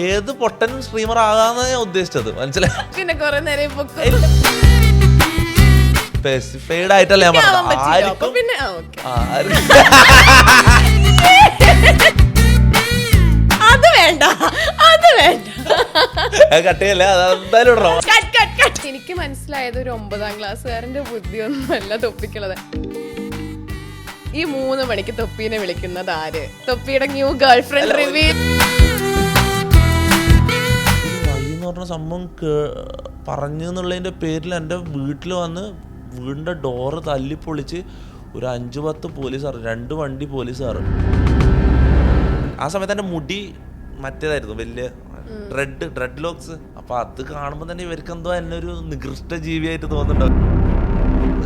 ഏത് പൊട്ടൻ സ്ട്രീമർ ആകാന്നാ ഞാൻ ഉദ്ദേശിച്ചത്, മനസ്സിലായി? പിന്നെ കുറെ നേരം സ്പെസിഫൈഡ് ആയിട്ടല്ല ഞാൻ പറഞ്ഞത്. ആർക്കും പിന്നെ അത് വേണ്ട, അത് വേണ്ട, കട്ടിയല്ല, അതെന്തായാലും ഇടണം. എനിക്ക് മനസ്സിലായത് ഒരു 9ാം ക്ലാസ്സുകാരന്റെ ബുദ്ധിയൊന്നുമല്ല തൊപ്പിക്കുള്ളത്. ഈ 3 മണിക്ക് തൊപ്പീനെ വിളിക്കുന്നത് ആര്? തൊപ്പിയുടെ ന്യൂ ഗേൾ ഫ്രണ്ട് റിവീൽ പറഞ്ഞ സംഭവം പറഞ്ഞു എന്നുള്ളതിന്റെ പേരിൽ എൻ്റെ വീട്ടിൽ വന്ന് വീടിൻ്റെ ഡോറ് തല്ലിപ്പൊളിച്ച് ഒരു 5-10 പോലീസുകാർ, 2 വണ്ടി പോലീസുകാർ. ആ സമയത്ത് എൻ്റെ മുടി മറ്റേതായിരുന്നു, വലിയ ഡ്രെഡ് ലോക്സ്. അപ്പൊ അത് കാണുമ്പോൾ തന്നെ ഇവർക്ക് എന്തോ എന്നെ ഒരു നികൃഷ്ട ജീവിയായിട്ട് തോന്നുന്നുണ്ടാവും.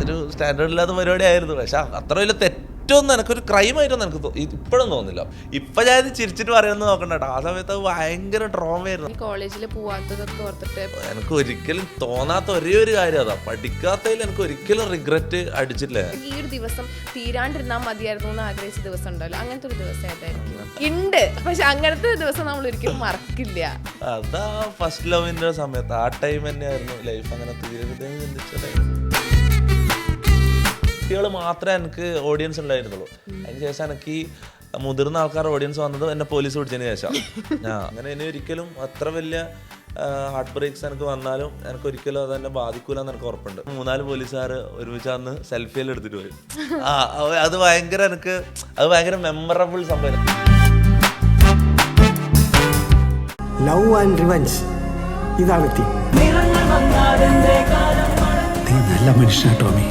ഒരു സ്റ്റാൻഡേർഡ് ഇല്ലാത്ത പരിപാടി ആയിരുന്നു. പക്ഷെ അത്ര വലിയ തെറ്റൊന്നും എനിക്കൊരു ക്രൈമായിട്ടൊന്നും എനിക്ക് ഇപ്പോഴും തോന്നില്ല. ഇപ്പൊ ഞാൻ ചിരിച്ചിട്ട് പറയുന്നത് നോക്കണ്ട കേട്ടോ. ആ സമയത്ത് ഭയങ്കര ട്രോമയായിരുന്നു. കോളേജിൽ പോവാത്തതൊക്കെ ഓർത്തിട്ട് എനിക്ക് ഒരിക്കലും തോന്നാത്ത ഒരേ ഒരു കാര്യം അതാ, പഠിക്കാത്തതിൽ എനിക്ക് ഒരിക്കലും റിഗ്രറ്റ് അടിച്ചിട്ടില്ല. ഈ ഒരു ദിവസം തീരാണ്ടിരുന്നാൽ മതിയായിരുന്നു എന്ന് ആഗ്രഹിച്ച ദിവസം ഉണ്ടല്ലോ, അങ്ങനത്തെ ഒരു ദിവസം ഏതായിരിക്കും? ഉണ്ട്, പക്ഷെ അങ്ങനത്തെ ദിവസം നമ്മൾ ഒരിക്കലും മറക്കില്ല. അതാ ഫസ്റ്റ് ലവിന്റെ സമയത്ത്, ആ ടൈം തന്നെയായിരുന്നു ലൈഫ് അങ്ങനെ തീരെ ചിന്തിച്ചത്. കുട്ടികൾ മാത്രമേ എനിക്ക് ഓഡിയൻസ് ഉണ്ടായിരുന്നുള്ളൂ. അതിനുശേഷം എനിക്ക് മുതിർന്ന ആൾക്കാർ ഓഡിയൻസ് വന്നത് എന്നെ പോലീസ് പിടിച്ചതിന് ശേഷം. അങ്ങനെ ഇനി ഒരിക്കലും അത്ര വലിയ ഹാർട്ട് ബ്രേക്സ് എനിക്ക് വന്നാലും എനിക്ക് ഒരിക്കലും അത് എന്നെ ബാധിക്കൂല എന്ന് എനിക്ക് ഉറപ്പുണ്ട്. 3-4 പോലീസുകാർ ഒരുമിച്ച് അന്ന് സെൽഫിയിൽ എടുത്തിട്ട് പോയി. അത് ഭയങ്കര മെമ്മറബിൾ സംഭവം. ലവ് ആൻഡ് റിവഞ്ച്, ഇതാണ് തീം. നീ നല്ല മനുഷ്യനാ ടോമി.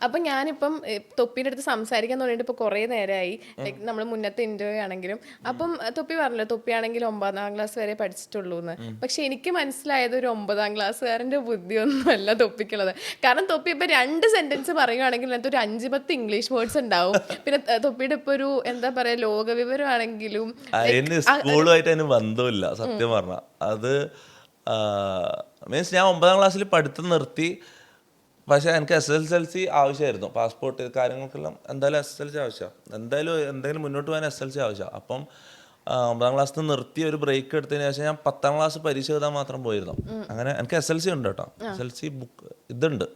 അപ്പൊ ഞാനിപ്പം തൊപ്പിന്റെ അടുത്ത് സംസാരിക്കാൻ തുടങ്ങിയിട്ട് ഇപ്പൊ കുറെ നേരമായി. ലൈക്ക് നമ്മൾ മുന്നത്തെ ഇന്റർവ്യൂ ആണെങ്കിലും അപ്പം തൊപ്പി പറഞ്ഞല്ലോ, തൊപ്പിയാണെങ്കിൽ 9ാം ക്ലാസ് വരെ പഠിച്ചിട്ടുള്ളൂ എന്ന്. പക്ഷെ എനിക്ക് മനസ്സിലായത് ഒരു 9ാം ക്ലാസ്സുകാരന്റെ ബുദ്ധിയൊന്നുമല്ല തൊപ്പിക്കുള്ളത്. കാരണം തൊപ്പി ഇപ്പൊ 2 സെന്റൻസ് പറയുകയാണെങ്കിൽ അതിനകത്ത് ഒരു 5-10 ഇംഗ്ലീഷ് വേർഡ്സ് ഉണ്ടാവും. പിന്നെ തൊപ്പിയുടെ ഇപ്പൊ ഒരു എന്താ പറയാ ലോകവിവരമാണെങ്കിലും സ്കൂളുമായിട്ട് അതിന് ബന്ധമില്ല സത്യം പറഞ്ഞ. അത് മീൻസ് ഞാൻ 9ാം ക്ലാസ്സിൽ പഠിത്തം നിർത്തി. പക്ഷേ എനിക്ക് SSLC ആവശ്യമായിരുന്നു, പാസ്പോർട്ട് കാര്യങ്ങൾക്കെല്ലാം എന്തായാലും SSLC ആവശ്യമാണ്. എന്തെങ്കിലും മുന്നോട്ട് പോകാൻ SSLC ആവശ്യമാണ്. അപ്പം 9ാം ക്ലാസ്സിൽ നിർത്തി ഒരു ബ്രേക്ക് എടുത്തതിന് ശേഷം ഞാൻ 10ാം ക്ലാസ് പരീക്ഷ എഴുതാൻ മാത്രം പോയിരുന്നു. അങ്ങനെ എനിക്ക് SSLC ഉണ്ട് കേട്ടോ, SSLC ബുക്ക് ഇതുണ്ട്.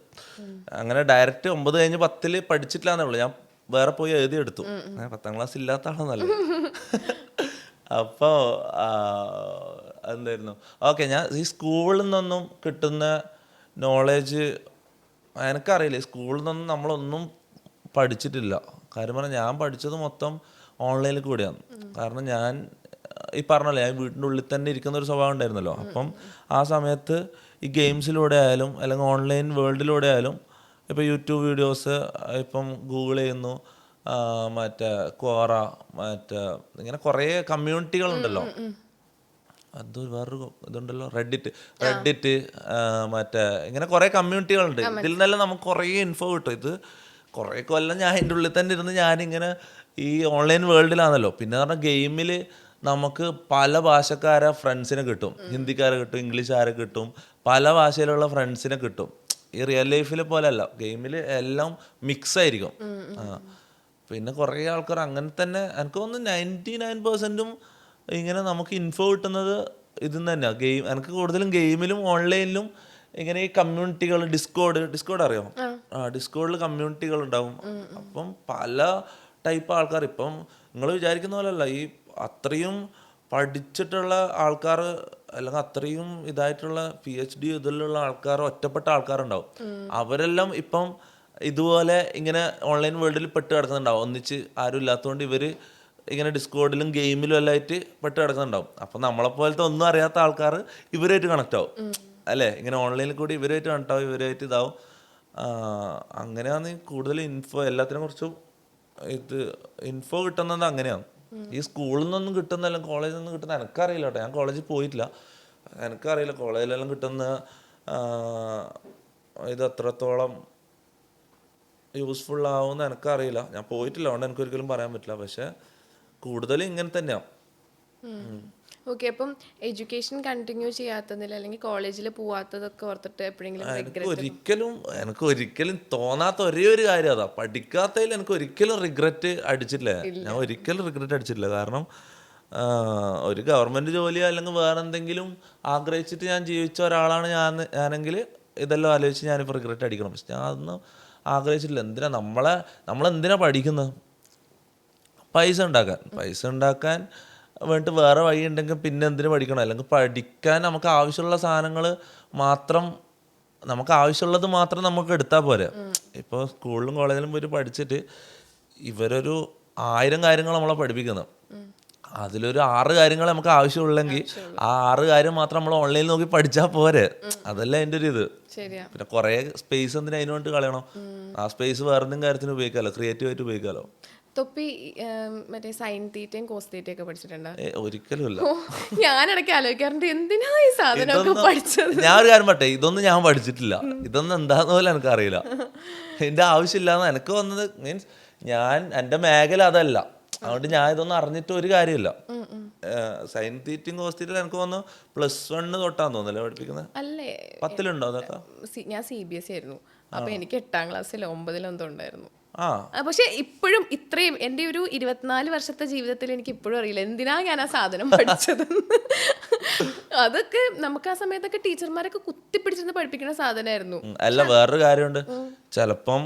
അങ്ങനെ ഡയറക്റ്റ് 9 കഴിഞ്ഞ് 10 പഠിച്ചിട്ടില്ലാന്നേ ഉള്ളൂ. ഞാൻ വേറെ പോയി എഴുതിയെടുത്തു. 10ാം ക്ലാസ് ഇല്ലാത്ത ആളെന്നല്ല. അപ്പോൾ എന്തായിരുന്നു, ഓക്കെ, ഞാൻ ഈ സ്കൂളിൽ നിന്നൊന്നും കിട്ടുന്ന നോളേജ് എനിക്കറിയില്ല. സ്കൂളിൽ നിന്നൊന്നും നമ്മളൊന്നും പഠിച്ചിട്ടില്ല. കാര്യം പറഞ്ഞാൽ ഞാൻ പഠിച്ചത് മൊത്തം ഓൺലൈനിൽ കൂടിയാണ്. കാരണം ഞാൻ ഈ പറഞ്ഞല്ലോ, ഞാൻ വീട്ടിൻ്റെ ഉള്ളിൽ തന്നെ ഇരിക്കുന്ന ഒരു സ്വഭാവം ഉണ്ടായിരുന്നല്ലോ. അപ്പം ആ സമയത്ത് ഈ ഗെയിംസിലൂടെ ആയാലും അല്ലെങ്കിൽ ഓൺലൈൻ വേൾഡിലൂടെ ആയാലും ഇപ്പോൾ യൂട്യൂബ് വീഡിയോസ് ഇപ്പം ഗൂഗിൾ ചെയ്യുന്നു, മറ്റേ ക്വോറ, ഇങ്ങനെ കുറേ കമ്മ്യൂണിറ്റികളുണ്ടല്ലോ. അത് വേറൊരു ഇതുണ്ടല്ലോ, റെഡിറ്റ് ഇങ്ങനെ കുറേ കമ്മ്യൂണിറ്റികളുണ്ട്. ഇതിൽ നിന്നെല്ലാം നമുക്ക് കുറേ ഇൻഫോ കിട്ടും. ഇത് കുറേ കൊല്ലം ഞാൻ അതിൻ്റെ ഉള്ളിൽ തന്നെ ഇരുന്ന് ഞാനിങ്ങനെ ഈ ഓൺലൈൻ വേൾഡിലാണല്ലോ. പിന്നെ പറഞ്ഞാൽ ഗെയിമിൽ നമുക്ക് പല ഭാഷക്കാരെ ഫ്രണ്ട്സിനെ കിട്ടും, ഹിന്ദിക്കാരെ കിട്ടും, ഇംഗ്ലീഷുകാരെ കിട്ടും, പല ഭാഷയിലുള്ള ഫ്രണ്ട്സിനെ കിട്ടും. ഈ റിയൽ ലൈഫിൽ പോലെ അല്ല, ഗെയിമിൽ എല്ലാം മിക്സ് ആയിരിക്കും. പിന്നെ കുറേ ആൾക്കാർ അങ്ങനെ തന്നെ. എനിക്ക് തോന്നുന്നു 99% ഇങ്ങനെ നമുക്ക് ഇൻഫോ കിട്ടുന്നത് ഇതിൽ നിന്ന് തന്നെയാണ്. എനിക്ക് കൂടുതലും ഗെയിമിലും ഓൺലൈനിലും ഇങ്ങനെ ഈ കമ്മ്യൂണിറ്റികൾ, ഡിസ്കോഡ് അറിയാമോ? ഡിസ്കോഡിൽ കമ്മ്യൂണിറ്റികൾ ഉണ്ടാവും. അപ്പം പല ടൈപ്പ് ആൾക്കാർ. ഇപ്പം നിങ്ങൾ വിചാരിക്കുന്ന പോലെയല്ല, ഈ അത്രയും പഠിച്ചിട്ടുള്ള ആൾക്കാർ അല്ലെങ്കിൽ അത്രയും ഇതായിട്ടുള്ള PhD ഇതിലുള്ള ആൾക്കാർ, ഒറ്റപ്പെട്ട ആൾക്കാരുണ്ടാവും. അവരെല്ലാം ഇപ്പം ഇതുപോലെ ഇങ്ങനെ ഓൺലൈൻ വേൾഡിൽ പെട്ട് കിടക്കുന്നുണ്ടാവും. ഒന്നിച്ച് ആരും ഇല്ലാത്തതുകൊണ്ട് ഇവർ ഇങ്ങനെ ഡിസ്കോഡിലും ഗെയിമിലും എല്ലാം ആയിട്ട് പെട്ട് കിടക്കുന്നുണ്ടാവും. അപ്പം നമ്മളെപ്പോലത്തെ ഒന്നും അറിയാത്ത ആൾക്കാർ ഇവരായിട്ട് കണക്റ്റ് ആവും അല്ലേ? ഇങ്ങനെ ഓൺലൈനിൽ കൂടി ഇവരായിട്ട് കണക്റ്റ് ആവും, ഇവരായിട്ട് ഇതാവും. അങ്ങനെയാണ് കൂടുതൽ ഇൻഫോ എല്ലാത്തിനെ കുറിച്ചും ഇൻഫോ കിട്ടുന്നത്. അങ്ങനെയാണ്. ഈ സ്കൂളിൽ നിന്നൊന്നും കിട്ടുന്ന അല്ലെങ്കിൽ കോളേജിൽ നിന്നും കിട്ടുന്ന എനിക്കറിയില്ല കേട്ടോ. ഞാൻ കോളേജിൽ പോയിട്ടില്ല, എനിക്കറിയില്ല കോളേജിലെല്ലാം കിട്ടുന്ന ഇത് എത്രത്തോളം യൂസ്ഫുൾ ആവുമെന്ന് എനിക്കറിയില്ല. ഞാൻ പോയിട്ടില്ല, അതുകൊണ്ട് എനിക്കൊരിക്കലും പറയാൻ പറ്റില്ല. പക്ഷെ കൂടുതലും ഇങ്ങനെ തന്നെയാണ്. ഓക്കെ, അപ്പം എഡ്യൂക്കേഷൻ കണ്ടിന്യൂ ചെയ്യാത്തതിൽ അല്ലെങ്കിൽ കോളേജിൽ പോവാത്തതൊക്കെ ഓർത്തിട്ട് എപ്പോഴെങ്കിലും എനിക്ക് ഒരിക്കലും തോന്നാത്ത ഒരേ ഒരു കാര്യം അതാ, പഠിക്കാത്തതിൽ എനിക്ക് ഒരിക്കലും റിഗ്രറ്റ് അടിച്ചിട്ടില്ല. ഞാൻ ഒരിക്കലും റിഗ്രറ്റ് അടിച്ചിട്ടില്ല. കാരണം ഒരു ഗവൺമെന്റ് ജോലിയോ അല്ലെങ്കിൽ വേറെ എന്തെങ്കിലും ആഗ്രഹിച്ചിട്ട് ഞാൻ ജീവിച്ച ഒരാളാണ് ഞാനെങ്കിൽ ഇതെല്ലാം ആലോചിച്ച് ഞാനിപ്പോൾ റിഗ്രറ്റ് അടിക്കണം. പക്ഷെ ഞാൻ അതൊന്നും ആഗ്രഹിച്ചിട്ടില്ല. നമ്മളെന്തിനാ പഠിക്കുന്നത്? പൈസ ഉണ്ടാക്കാൻ വേണ്ടിയിട്ട് വേറെ വഴി ഉണ്ടെങ്കിൽ പിന്നെ എന്തിനു പഠിക്കണം? അല്ലെങ്കിൽ പഠിക്കാൻ നമുക്ക് ആവശ്യമുള്ള സാധനങ്ങൾ മാത്രം, നമുക്ക് ആവശ്യമുള്ളത് മാത്രം നമുക്ക് എടുത്താൽ പോരെ. ഇപ്പോൾ സ്കൂളിലും കോളേജിലും പോയിട്ട് പഠിച്ചിട്ട് ഇവരൊരു 1000 കാര്യങ്ങൾ നമ്മളെ പഠിപ്പിക്കുന്നത്, അതിലൊരു 6 കാര്യങ്ങൾ നമുക്ക് ആവശ്യമുള്ളെങ്കിൽ ആ 6 കാര്യം മാത്രം നമ്മൾ ഓൺലൈനിൽ നോക്കി പഠിച്ചാൽ പോരെ. അതല്ല എൻ്റെ ഒരു ഇത്. പിന്നെ കുറേ സ്പേസ് എന്തിനാ അതിന് വേണ്ടി കളയണം? ആ സ്പേസ് വേറെ എന്തെങ്കിലും കാര്യത്തിന് ഉപയോഗിക്കാമല്ലോ, ക്രിയേറ്റീവായിട്ട് ഉപയോഗിക്കാമല്ലോ. തൊപ്പി മറ്റേ സൈൻ തീറ്റയും കോസ് തീറ്റയും ഒക്കെ പഠിച്ചിട്ടുണ്ടോ? ഒരിക്കലും ഇല്ല. ഞാനിടയ്ക്ക് ആലോചിക്കാറുണ്ട് എന്തിനാ ഈ സാധനമൊക്കെ പഠിച്ചത്. ഞാൻ ഒരു കാര്യം പറട്ടെ, ഇതൊന്നും ഞാൻ പഠിച്ചിട്ടില്ല. ഇതൊന്നും എന്താന്ന് പോലും എനിക്കറിയില്ല. എൻ്റെ ആവശ്യമില്ലാന്ന് എനിക്ക് വന്നത്. മീൻസ് എൻ്റെ മേഖല അതല്ല, അതുകൊണ്ട് ഞാൻ ഇതൊന്നും അറിഞ്ഞിട്ട് ഒരു കാര്യമില്ല. സൈൻ തീറ്റയും കോസ് തീറ്റയും എനിക്ക് വന്നു +1 തൊട്ടാന്ന് തോന്നുന്നല്ലേ പഠിപ്പിക്കുന്നത്? അല്ലേ, 10ലുണ്ടോ അതൊക്കെ? ഞാൻ CBSE ആയിരുന്നു. അപ്പൊ എനിക്ക് 8ാം ക്ലാസ്സിലോ 9ലോ എന്തോ ഉണ്ടായിരുന്നു. ആ, പക്ഷെ ഇപ്പോഴും ഇത്രയും എൻ്റെ ഒരു 24 വർഷത്തെ ജീവിതത്തിൽ എനിക്ക് ഇപ്പോഴും അറിയില്ല എന്തിനാ ഞാൻ ആ സാധനം പഠിച്ചത്. അതൊക്കെ നമുക്ക് ആ സമയത്തൊക്കെ ടീച്ചർമാരൊക്കെ കുത്തിപ്പിടിച്ചിരുന്ന് പഠിപ്പിക്കുന്ന സാധനമായിരുന്നു. അല്ല, വേറൊരു കാര്യമുണ്ട്. ചിലപ്പം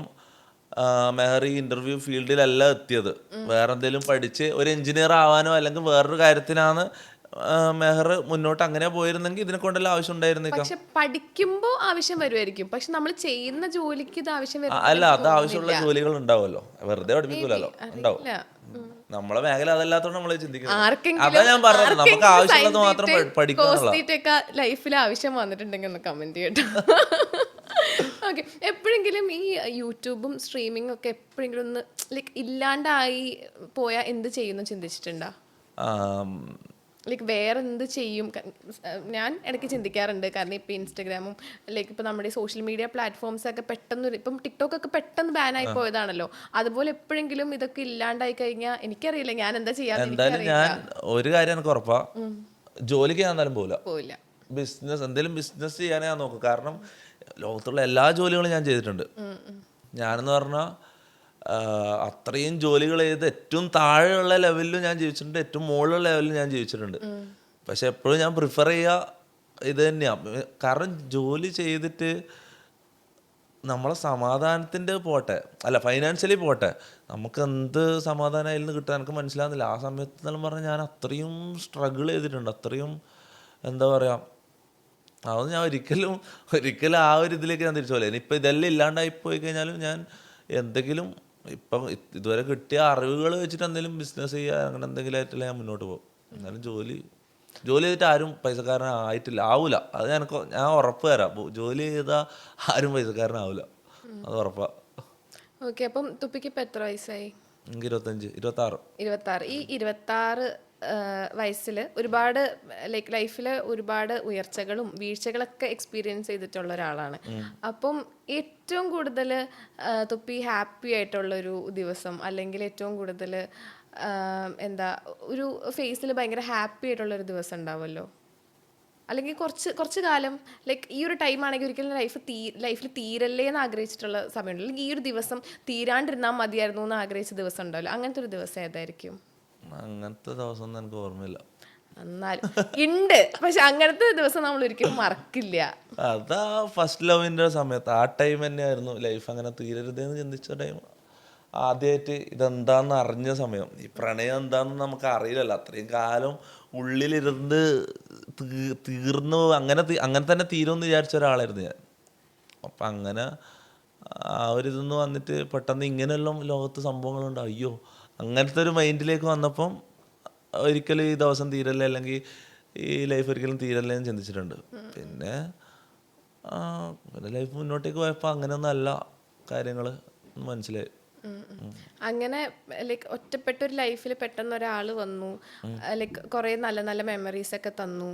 മെഹറി ഇന്റർവ്യൂ ഫീൽഡിലല്ല എത്തിയത്, വേറെ എന്തെങ്കിലും പഠിച്ച് ഒരു എഞ്ചിനീയർ ആവാനോ അല്ലെങ്കിൽ വേറൊരു കാര്യത്തിനാണ് മെഹർ മുന്നോട്ട് അങ്ങനെ പോയിരുന്നെങ്കിൽ ഇതിനെ കൊണ്ടെല്ലാം ആവശ്യം ഉണ്ടായിരുന്നേക്കാം. പക്ഷെ പഠിക്കുമ്പോ ആവശ്യം വരുമായിരിക്കും, പക്ഷെ നമ്മൾ ചെയ്യുന്ന ജോലിക്ക് ഇത് ആവശ്യം അല്ല, അത് ആവശ്യമുള്ള ജോലികൾ ഉണ്ടാവുമല്ലോ, വെറുതെ പഠിപ്പിക്കൂലല്ലോ. ഉണ്ടാവും. നമ്മളെ മേഖല അതല്ലാത്തോണ്ട് നമ്മള് ചിന്തിക്കുന്നത്. അതാ ഞാൻ പറഞ്ഞത്, നമുക്ക് ആവശ്യമുള്ളത് മാത്രം പഠിക്കുക. ലൈഫിൽ ആവശ്യം വന്നിട്ടുണ്ടെങ്കിൽ ഒന്ന് കമന്റ് ചെയ്യട്ടോ. ഓക്കെ, എപ്പോഴെങ്കിലും ഈ യൂട്യൂബും സ്ട്രീമിംഗ് ഒക്കെ എപ്പോഴെങ്കിലും ഒന്ന് ലൈക്ക് ഇല്ലാണ്ടായി പോയാൽ എന്ത് ചെയ്യുന്നു ചിന്തിച്ചിട്ടുണ്ടോ? ലൈക്ക് വേറെ എന്ത് ചെയ്യും? ഞാൻ ഇടയ്ക്ക് ചിന്തിക്കാറുണ്ട്. കാരണം ഇപ്പം ഇൻസ്റ്റഗ്രാമും ലൈക്ക് ഇപ്പം നമ്മുടെ സോഷ്യൽ മീഡിയ പ്ലാറ്റ്ഫോംസ് ഒക്കെ പെട്ടെന്ന്, ഇപ്പം ടിക്ടോക്ക് ഒക്കെ പെട്ടെന്ന് ബാനായി പോയതാണല്ലോ. അതുപോലെ എപ്പോഴെങ്കിലും ഇതൊക്കെ ഇല്ലാണ്ടായി കഴിഞ്ഞാൽ എനിക്കറിയില്ല ഞാൻ എന്താ ചെയ്യാൻ. എന്തായാലും ഞാൻ ഒരു കാര്യം എനിക്ക് ഉറപ്പാ, ജോലിക്ക് ഞാൻ എന്തായാലും പോവില്ല. ബിസിനസ്, എന്തെങ്കിലും ബിസിനസ് ചെയ്യാനേ ഞാൻ നോക്കും. കാരണം ലോകത്തുള്ള എല്ലാ ജോലികളും ഞാൻ ചെയ്തിട്ടുണ്ട്. ഞാനെന്ന് പറഞ്ഞാൽ അത്രയും ജോലികൾ ചെയ്ത് ഏറ്റവും താഴെയുള്ള ലെവലിലും ഞാൻ ജീവിച്ചിട്ടുണ്ട്, ഏറ്റവും മുകളിലുള്ള ലെവലിലും ഞാൻ ജീവിച്ചിട്ടുണ്ട്. പക്ഷെ എപ്പോഴും ഞാൻ പ്രിഫർ ചെയ്യുക ഇത് തന്നെയാണ്. കാരണം ജോലി ചെയ്തിട്ട് നമ്മളെ സമാധാനത്തിൻ്റെ പോട്ടെ, അല്ല ഫൈനാൻഷ്യലി പോട്ടെ, നമുക്ക് എന്ത് സമാധാനം അതിൽ നിന്ന് കിട്ടാൻ എനിക്ക് മനസ്സിലാകുന്നില്ല. ആ സമയത്ത് എന്നെല്ലാം പറഞ്ഞാൽ ഞാൻ അത്രയും സ്ട്രഗിൾ ചെയ്തിട്ടുണ്ട്, അത്രയും എന്താ പറയുക. അതൊന്നും ഞാൻ ഒരിക്കലും ആ ഒരു ഇതിലേക്ക് ഞാൻ തിരിച്ചു പോലെ. ഇനിയിപ്പോൾ ഇതെല്ലാം ഇല്ലാണ്ടായി പോയി കഴിഞ്ഞാലും ഞാൻ എന്തെങ്കിലും ഇപ്പം ഇതുവരെ കിട്ടിയ അറിവുകൾ വെച്ചിട്ട് എന്തെങ്കിലും ബിസിനസ് ചെയ്യുക, അങ്ങനെ എന്തെങ്കിലും ആയിട്ടല്ല ഞാൻ മുന്നോട്ട് പോകും. എന്നാലും ജോലി ചെയ്തിട്ട് ആരും ആവൂല. അത് ഞാൻ ഉറപ്പ് തരാം. ജോലി ചെയ്താൽ ആരും പൈസക്കാരനാവില്ല, അത് ഉറപ്പാ. ഓക്കെ, അപ്പം തുപ്പിക്ക് ഇപ്പം എത്ര വയസ്സായി? എനിക്ക് 26. ഈ 26 വയസ്സിൽ ഒരുപാട് ലൈക്ക് ലൈഫിൽ ഒരുപാട് ഉയർച്ചകളും വീഴ്ചകളൊക്കെ എക്സ്പീരിയൻസ് ചെയ്തിട്ടുള്ള ഒരാളാണ്. അപ്പം ഏറ്റവും കൂടുതൽ തുപ്പി ഹാപ്പി ആയിട്ടുള്ളൊരു ദിവസം, അല്ലെങ്കിൽ ഏറ്റവും കൂടുതൽ എന്താ ഒരു ഫേസിൽ ഭയങ്കര ഹാപ്പി ആയിട്ടുള്ളൊരു ദിവസം ഉണ്ടാവുമല്ലോ, അല്ലെങ്കിൽ കുറച്ച് കാലം ലൈക്ക് ഈ ഒരു ടൈം ആണെങ്കിൽ ഒരിക്കലും ലൈഫിൽ തീരല്ലേ എന്ന് ആഗ്രഹിച്ചിട്ടുള്ള സമയമുണ്ട്, അല്ലെങ്കിൽ ഈ ഒരു ദിവസം തീരാണ്ടിരുന്നാൽ മതിയായിരുന്നു എന്ന് ആഗ്രഹിച്ച ദിവസം ഉണ്ടാവല്ലോ, അങ്ങനത്തെ ഒരു ദിവസം ഏതായിരിക്കും? അങ്ങനത്തെ ദിവസം എനിക്ക് ഓർമ്മയില്ല. എന്നാലും ഉണ്ട്, പക്ഷെ അങ്ങനത്തെ ദിവസം നമ്മൾ ഒരിക്കലും മറക്കില്ല. അതാ ഫസ്റ്റ് ലവിൻ്റെ സമയത്ത്, ആ ടൈം തന്നെയായിരുന്നു ലൈഫ് അങ്ങനെ തീരരുതെന്ന് ചിന്തിച്ച ടൈം. ആദ്യമായിട്ട് ഇതെന്താന്ന് അറിഞ്ഞ സമയം. ഈ പ്രണയം എന്താന്ന് നമുക്ക് അറിയില്ലല്ലോ, അത്രയും കാലം ഉള്ളിലിരുന്ന് തീർന്നു, അങ്ങനെ തന്നെ തീരുമെന്ന് വിചാരിച്ച ഒരാളായിരുന്നു ഞാൻ. അപ്പം അങ്ങനെ ആ ഒരു ഇതൊന്ന് വന്നിട്ട് പെട്ടെന്ന് ഇങ്ങനെയെല്ലാം ലോകത്ത് സംഭവങ്ങളുണ്ട്, അയ്യോ അങ്ങനത്തെ ഒരു മൈൻഡിലേക്ക് വന്നപ്പം ഒരിക്കലും ഈ ദിവസം തീരല്ലേ, അല്ലെങ്കിൽ ഈ ലൈഫ് ഒരിക്കലും തീരല്ലേ എന്ന് ചിന്തിച്ചിട്ടുണ്ട്. പിന്നെ ലൈഫ് മുന്നോട്ടേക്ക് പോയപ്പോൾ അങ്ങനെയൊന്നും അല്ല കാര്യങ്ങൾ മനസ്സിലായി. അങ്ങനെ ലൈക്ക് ഒറ്റപ്പെട്ടൊരു ലൈഫിൽ പെട്ടെന്ന് ഒരാൾ വന്നു, ലൈക്ക് കുറേ നല്ല നല്ല മെമ്മറീസ് ഒക്കെ തന്നു,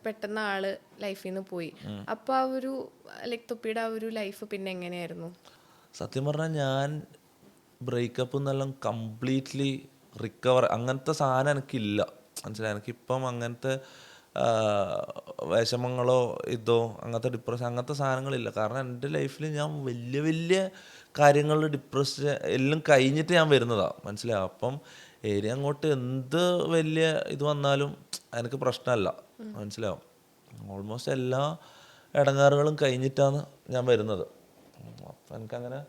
പെട്ടെന്ന് ആള് ലൈഫിൽ നിന്ന് പോയി. അപ്പോൾ ആ ഒരു ലൈക്ക് തുപ്പിയുടെ ആ ഒരു ലൈഫ് പിന്നെ എങ്ങനെയായിരുന്നു? സത്യം പറഞ്ഞാൽ ഞാൻ ബ്രേക്കപ്പ് എന്നെല്ലാം കംപ്ലീറ്റ്ലി റിക്കവർ അങ്ങനത്തെ സാധനം എനിക്കില്ല. മനസ്സിലായി. എനിക്കിപ്പം അങ്ങനത്തെ വിഷമങ്ങളോ ഇതോ അങ്ങനത്തെ ഡിപ്രഷൻ അങ്ങനത്തെ സാധനങ്ങളില്ല. കാരണം എൻ്റെ ലൈഫിൽ ഞാൻ വലിയ വലിയ കാര്യങ്ങളിൽ ഡിപ്രഷൻ എല്ലാം കഴിഞ്ഞിട്ട് ഞാൻ വരുന്നതാണ്, മനസ്സിലാവും. അപ്പം ഇനി അങ്ങോട്ട് എന്ത് വലിയ ഇത് വന്നാലും എനിക്ക് പ്രശ്നമല്ല, മനസ്സിലാവും. ഓൾമോസ്റ്റ് എല്ലാ ഇടങ്ങാറുകളും കഴിഞ്ഞിട്ടാണ് ഞാൻ വരുന്നത്. അപ്പം എനിക്കങ്ങനെ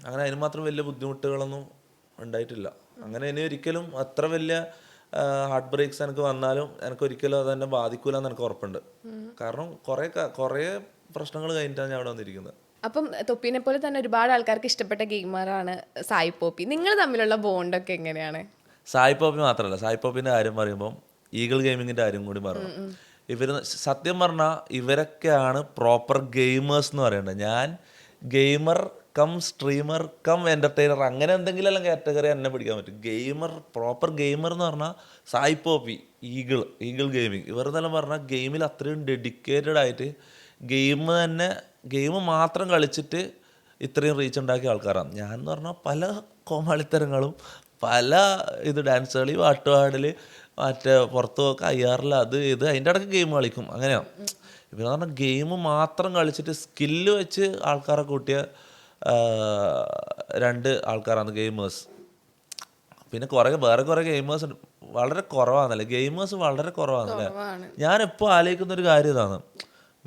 അങ്ങനെ അതിന് മാത്രം വലിയ ബുദ്ധിമുട്ടുകളൊന്നും ഉണ്ടായിട്ടില്ല. അങ്ങനെ ഇനി ഒരിക്കലും അത്ര വലിയ ഹാർട്ട് ബ്രേക്സ് എനിക്ക് വന്നാലും എനിക്ക് ഒരിക്കലും അത് എന്നെ ബാധിക്കൂല എന്ന് എനിക്ക് ഉറപ്പുണ്ട്. കാരണം കുറേ പ്രശ്നങ്ങൾ കഴിഞ്ഞിട്ടാണ് ഞാൻ അവിടെ വന്നിരിക്കുന്നത്. അപ്പം തൊപ്പീനെ പോലെ തന്നെ ഒരുപാട് ആൾക്കാർക്ക് ഇഷ്ടപ്പെട്ട ഗെയിമറാണ് സായി പോപ്പി. നിങ്ങൾ തമ്മിലുള്ള ബോണ്ടൊക്കെ എങ്ങനെയാണ്? സായി പോപ്പി മാത്രമല്ല, സായി പോപ്പിൻ്റെ കാര്യം പറയുമ്പം ഈഗിൾ ഗെയിമിങ്ങിൻ്റെ കാര്യം കൂടി പറയണം. ഇവർ സത്യം പറഞ്ഞാൽ ഇവരൊക്കെയാണ് പ്രോപ്പർ ഗെയിമേഴ്സ് എന്ന് പറയേണ്ടത്. ഞാൻ gamer cum streamer cum entertainer അങ്ങനെ എന്തെങ്കിലും എല്ലാം കാറ്റഗറി എന്നെ പിടിക്കാൻ പറ്റും. ഗെയിമർ, പ്രോപ്പർ ഗെയിമർ എന്ന് പറഞ്ഞാൽ സായി പോപ്പി, ഈഗിൾ ഗെയിമിങ്, ഇവരെന്നെല്ലാം പറഞ്ഞാൽ ഗെയിമിൽ അത്രയും ഡെഡിക്കേറ്റഡ് ആയിട്ട് ഗെയിം മാത്രം കളിച്ചിട്ട് ഇത്രയും റീച്ച് ഉണ്ടാക്കിയ ആൾക്കാരാണ്. ഞാൻ എന്ന് പറഞ്ഞാൽ പല കോമാളിത്തരങ്ങളും പല ഡാൻസ് കളി, പാട്ടുപാടൽ, മറ്റേ പുറത്ത് പോക്ക്, അയ്യാറിൽ അത് ഇത് അതിൻ്റെ ഇടയ്ക്ക് ഗെയിം കളിക്കും. അങ്ങനെയാണ് ഇവരെന്ന് പറഞ്ഞാൽ ഗെയിം മാത്രം കളിച്ചിട്ട് സ്കില്ല് വെച്ച് ആൾക്കാരെ കൂട്ടിയ രണ്ട് ആൾക്കാരാണ് ഗെയിമേഴ്സ്. പിന്നെ വേറെ കുറേ ഗെയിമേഴ്സ് ഉണ്ട്, വളരെ കുറവാണല്ലേ ഗെയിമേഴ്സ്, വളരെ കുറവാണല്ലേ. ഞാനെപ്പോൾ ആലോചിക്കുന്നൊരു കാര്യം ഇതാണ്,